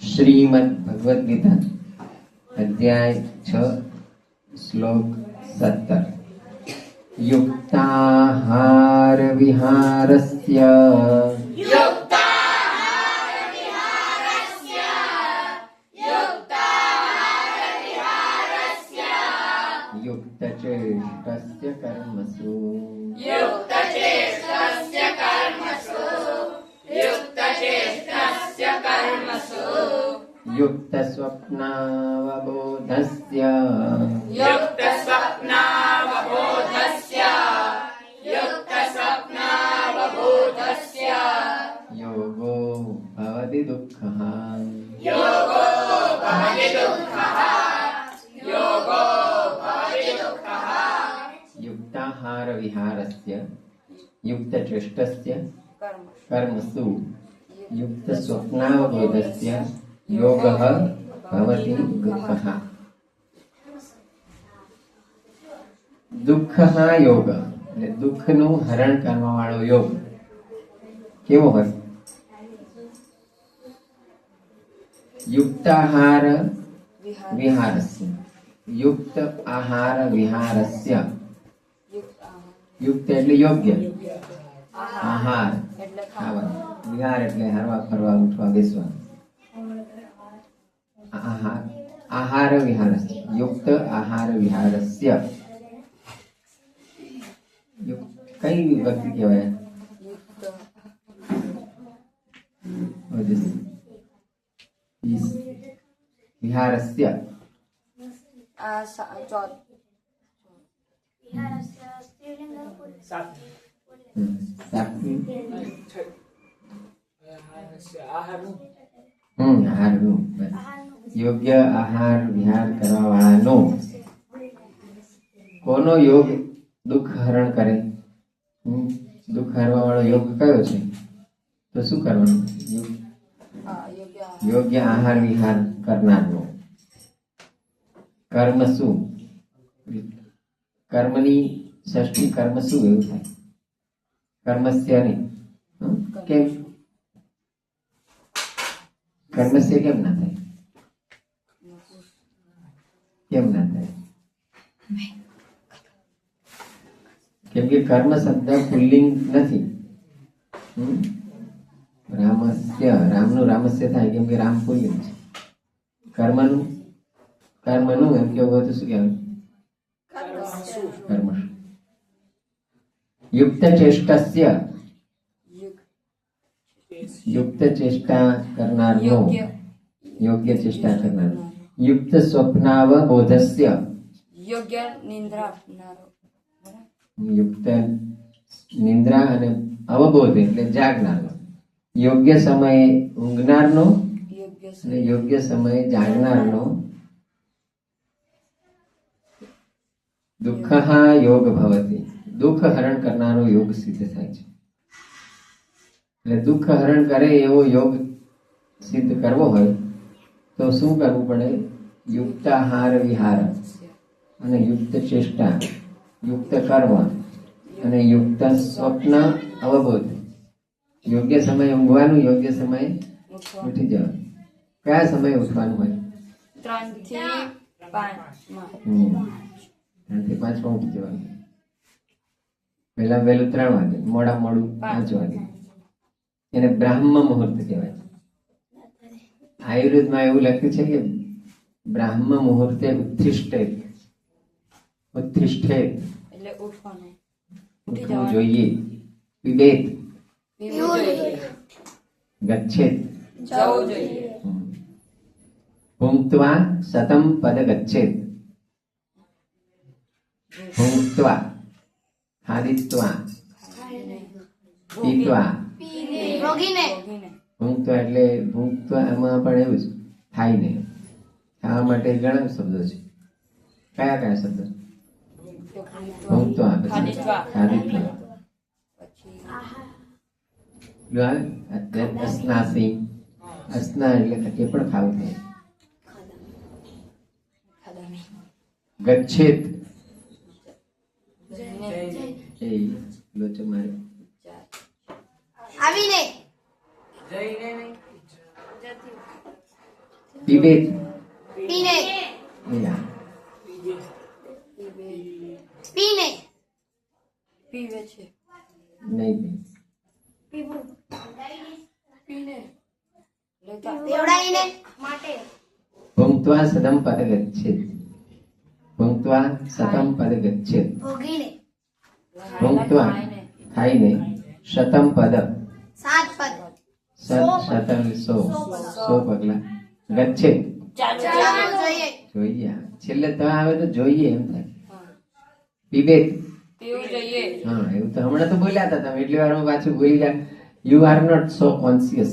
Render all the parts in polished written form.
શ્રીમદ ભગવદ ગીતા અધ્યાય 6 શ્લોક 17 યુક્તાહાર વિહારસ્ય યુક્તચેષ્ટસ્ય કર્મસુ युक्त स्वप्नावबोधस्य योगो भवति दुःखः युक्ताहार विहारस्य युक्तचेष्टस्य कर्मसु युक्त स्वप्नावबोधस्य योगः भवति दुःखः दुःखः योग એટલે દુઃખનું હરણ કરવા વાળો યોગ કેવો હોય? યુક્ત આહાર વિહારસ્ય યુક્ત આહાર વિહારસ્ય યુક્ત એટલે યોગ્ય આહાર ખાવા વિહાર એટલે હરવા ફરવા ઉઠવા બેસવા आहार विहारस्य युक्त आहार विहारस्य कई विभक्ति कहेवाय विहारस्य આહારનું યોગ્ય આહાર વિહાર કરવા વાળાનો કોનો યોગ દુઃખ હરણ કરે? દુઃખ હરવા વાળો યોગ કયો છે? તો શું કરવાનું? યોગ્ય આહાર વિહાર કરનારનો. કર્મ શું? કર્મની ષષ્ઠી કર્મ શું એવું થાય? કર્મસ્ય નહીં કેમ? કર્મસ્ય કેમ ના થાય? કેમ ના થાય? કેમ કે કર્મ શબ્દ પુલ્લિંગ નથી. રામસ્ય રામનું રામસ્ય થાય કેમ કે રામ પુલ્લિંગ છે. કર્મનું એમ કેવું હોય તો શું કહેવાય? કર્મ. યુક્ત ચેષ્ટસ્ય યુક્ત ચેષ્ટા કરનારનો યોગ્ય ચેષ્ટા કરનાર યુક્ત સ્વપ્નાવબોધસ્ય યોગ્ય યુક્ત નિંદ્રા અને અવબોધ એટલે જાગનારનો યોગ્ય સમયે ઊંઘનારનો અને યોગ્ય સમયે જાગનારનો દુઃખઃ યોગ ભવતી દુઃખ હરણ કરનારો યોગ સિદ્ધ થાય છે. એટલે દુઃખ હરણ કરે એવો યોગ સિદ્ધ કરવો હોય તો શું કરવું પડે? યુક્ત આહાર વિહાર અને યુક્ત ચેષ્ટા યુક્ત કર્મ અને યુક્ત સ્વપ્ન અવબોધ. યોગ્ય સમયે ઊંઘવાનું, યોગ્ય સમયે ઉઠી જવાનું. કયા સમયે ઉઠવાનું હોય? 3 થી 5 ઉઠી જવાનું. પહેલા વહેલું 3 વાગે, મોડા મોડું 5 વાગે. એને બ્રાહ્મ મુહૂર્ત કહેવાય. આયુર્વેદમાં એવું લખ્યું છે કે બ્રાહ્મ મુહૂર્તે ઉત્તિષ્ઠેત એટલે ઉઠવું જોઈએ. પીબેત ગચ્છેત જવું જોઈએ. ભુંક્ત્વા શતમ પદ ગચ્છેત. ભુંક્ત્વા ખાદિત્વા પીત્વા ભૂંક્ત્વા એટલે ભૂંક્ત્વા એમાં પણ એવું જ થાય ને. ખાવા માટે ઘણા શબ્દો છે. કયા કયા શબ્દો? ભૂંક્ત્વા, ખાદિત્વા, અસ્નાસી. અસ્ના એટલે એ પણ ખાવું થાય. ગચ્છેત એ લોચો મારે આવીને પીબેત પીને યા પીને પીવે છે નહીં પીને લેતા દેવડાઈને માટે ભુંક્ત્વા સદમ પદ ગચ્છેત ભુંક્ત્વા સતમ પદ ગચ્છેત ભોગીને ભુંક્ત્વા ખાઈને શતમ પદ 7 પદ શતમ સો પગલા ગચ્છેત ચાલો જોઈએ જોઈએ છેલ્લે તો આવે તો જોઈએ એમ થાય પીબેત પીવું જોઈએ હા એવું તો હમણાં તો બોલ્યા હતા તમે એટલી વારમાં પાછું ભૂલી ગયા you are not so conscious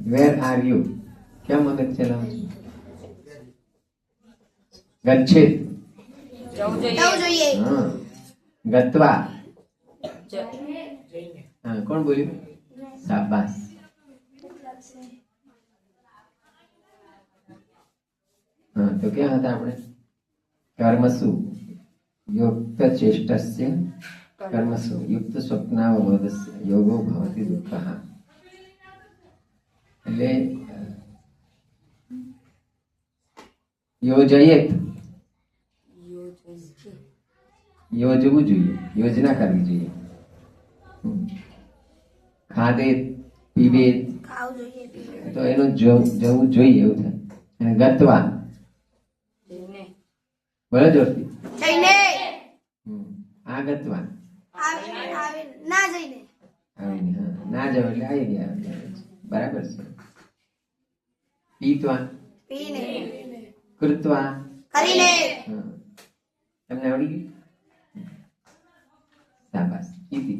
where are you ક્યાં મગજ ચલાવો છો ગચ્છેત જવું જવું જોઈએ જોઈએ હા ગત્વા જ- હા કોણ બોલ્યું શાબાશ હા તો ક્યાં હતા આપણે કર્મસુ યુક્ત ચેષ્ટસ્ય કર્મસુ યુક્ત સ્વપ્નાવબોધસ્ય યોગો ભવતિ દુઃખઃ એટલે યોજયેત યોજવું જોઈએ યોજના કરવી જોઈએ ખાદેત પીબેત ખાવું જોઈએ પીવું તો એનું જવું જોઈએ એવું થાય અને ગત્વા જઈને બોલો જોરથી જઈને આ ગત્વા આવે ના જઈને આવીને હા ના જાવ એટલે આવી ગયા બરાબર છે પીત્વા પીને કૃત્વા કરીને હા તમને આવડી ગયું શાબાશ કીધી